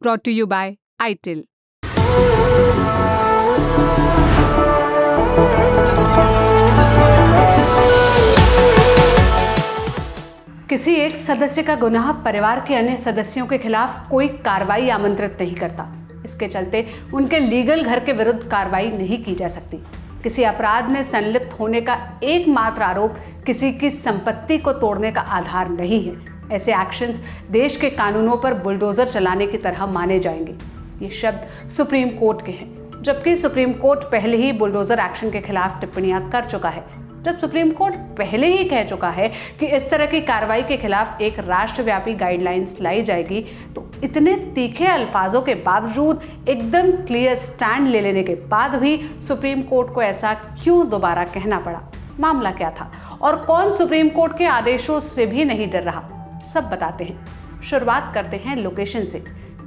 brought to you by ITIL। किसी एक सदस्य का गुनाह परिवार के अन्य सदस्यों के खिलाफ कोई कार्रवाई आमंत्रित नहीं करता। इसके चलते उनके लीगल घर के विरुद्ध कार्रवाई नहीं की जा सकती। किसी अपराध में संलिप्त होने का एकमात्र आरोप किसी की संपत्ति को तोड़ने का आधार नहीं है। ऐसे एक्शंस देश के कानूनों पर बुलडोजर चलाने की तरह माने जाएंगे। ये शब्द सुप्रीम कोर्ट के हैं, जबकि सुप्रीम कोर्ट पहले ही बुलडोजर एक्शन के खिलाफ टिप्पणियां कर चुका है। जब सुप्रीम कोर्ट पहले ही कह चुका है कि इस तरह की कार्रवाई के खिलाफ एक राष्ट्रव्यापी गाइडलाइंस लाई जाएगी, तो इतने तीखे अल्फाजों के बावजूद, एकदम क्लियर स्टैंड ले लेने के बाद भी सुप्रीम कोर्ट को ऐसा क्यों दोबारा कहना पड़ा? मामला क्या था और कौन सुप्रीम कोर्ट के आदेशों से भी नहीं डर रहा? सब बताते हैं। शुरुआत करते हैं लोकेशन से।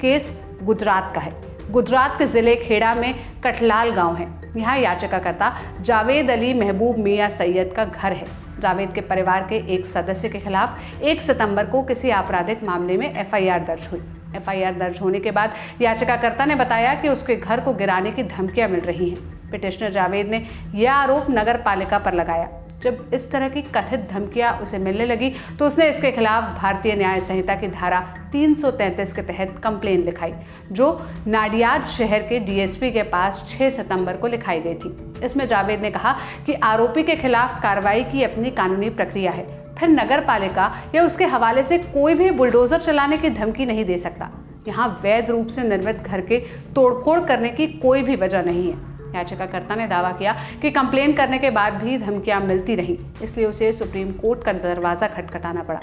केस गुजरात का है। गुजरात के जिले खेड़ा में कठलाल गांव है। यहाँ याचिकाकर्ता जावेद अली महबूब मियां सैयद का घर है। जावेद के परिवार के एक सदस्य के खिलाफ 1 सितंबर को किसी आपराधिक मामले में एफआईआर दर्ज हुई। एफआईआर दर्ज होने के बाद याचिकाकर्ता ने बताया कि उसके घर को गिराने की धमकियां मिल रही हैं। पिटिशनर जावेद ने यह आरोप नगर पालिका पर लगाया। जब इस तरह की कथित धमकियां उसे मिलने लगी तो उसने इसके खिलाफ भारतीय न्याय संहिता की धारा 333 के तहत कंप्लेन लिखाई, जो नाडियाद शहर के डीएसपी के पास 6 सितंबर को लिखाई गई थी। इसमें जावेद ने कहा कि आरोपी के खिलाफ कार्रवाई की अपनी कानूनी प्रक्रिया है, फिर नगर पालिका या उसके हवाले से कोई भी बुलडोजर चलाने की धमकी नहीं दे सकता। यहाँ वैध रूप से निर्मित घर के तोड़फोड़ करने की कोई भी वजह नहीं है। याचिकाकर्ता ने दावा किया कि कंप्लेन करने के बाद भी धमकियां मिलती रहीं, इसलिए उसे सुप्रीम कोर्ट का दरवाजा खटखटाना पड़ा।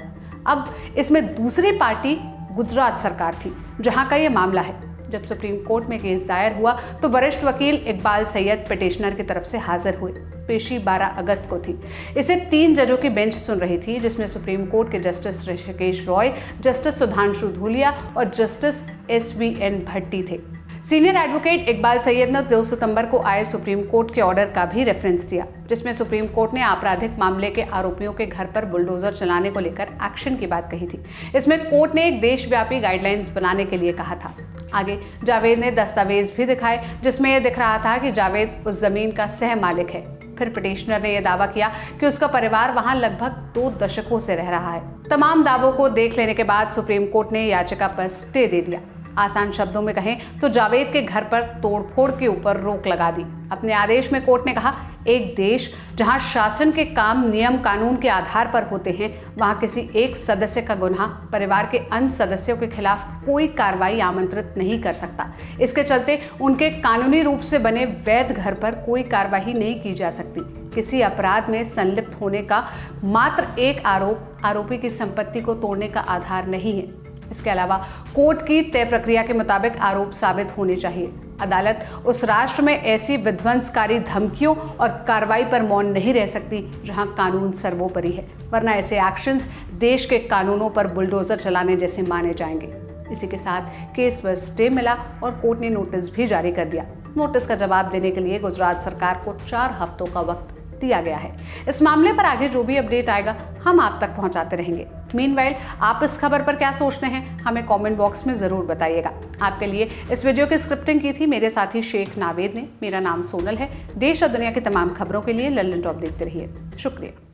अब इसमें दूसरी पार्टी गुजरात सरकार थी, जहां का ये मामला है। जब सुप्रीम कोर्ट में केस दायर हुआ तो वरिष्ठ वकील इकबाल सैयद पिटिशनर की तरफ से हाजिर हुए। पेशी 12 अगस्त को थी। इसे 3 जजों की बेंच सुन रही थी, जिसमें सुप्रीम कोर्ट के जस्टिस ऋषिकेश रॉय, जस्टिस सुधांशु धूलिया और जस्टिस SVN भट्टी थे। सीनियर एडवोकेट इकबाल सैयद ने 2 सितंबर को आए सुप्रीम कोर्ट के ऑर्डर का भी रेफरेंस दिया, जिसमें सुप्रीम कोर्ट ने आपराधिक मामले के आरोपियों के घर पर बुलडोजर चलाने को लेकर एक्शन की बात कही थी। इसमें कोर्ट ने एक देशव्यापी गाइडलाइंस बनाने के लिए कहा था। आगे जावेद ने दस्तावेज भी दिखाए, जिसमें यह दिख रहा था कि जावेद उस जमीन का सह मालिक है। फिर पिटिशनर ने यह दावा किया कि उसका परिवार वहां लगभग 2 दशकों से रह रहा है। तमाम दावों को देख लेने के बाद सुप्रीम कोर्ट ने याचिका पर स्टे दे दिया। आसान शब्दों में कहें तो जावेद के घर पर तोड़फोड़ के ऊपर रोक लगा दी। अपने आदेश में कोर्ट ने कहा, एक देश जहां शासन के काम नियम कानून के आधार पर होते हैं, वहां किसी एक सदस्य का गुनाह परिवार के अन्य सदस्यों के खिलाफ कोई कार्रवाई आमंत्रित नहीं कर सकता। इसके चलते उनके कानूनी रूप से बने वैध घर पर कोई कार्रवाई नहीं की जा सकती। किसी अपराध में संलिप्त होने का मात्र एक आरोप आरोपी की संपत्ति को तोड़ने का आधार नहीं है। इसके अलावा कोर्ट की तय प्रक्रिया के मुताबिक आरोप साबित होने चाहिए। अदालत उस राष्ट्र में ऐसी विध्वंसकारी धमकियों और कार्रवाई पर मौन नहीं रह सकती जहां कानून सर्वोपरि है, वरना ऐसे एक्शंस देश के कानूनों पर बुलडोजर चलाने जैसे माने जाएंगे। इसी के साथ केस पर स्टे मिला और कोर्ट ने नोटिस भी जारी कर दिया। नोटिस का जवाब देने के लिए गुजरात सरकार को 4 हफ्तों का वक्त दिया गया है। इस मामले पर आगे जो भी अपडेट आएगा हम आप तक पहुंचाते रहेंगे। मीनवाइल आप इस खबर पर क्या सोचते हैं, हमें कमेंट बॉक्स में जरूर बताइएगा। आपके लिए इस वीडियो की स्क्रिप्टिंग की थी मेरे साथी शेख नावेद ने। मेरा नाम सोनल है। देश और दुनिया की तमाम खबरों के लिए लल्लन टॉप देखते रहिए। शुक्रिया।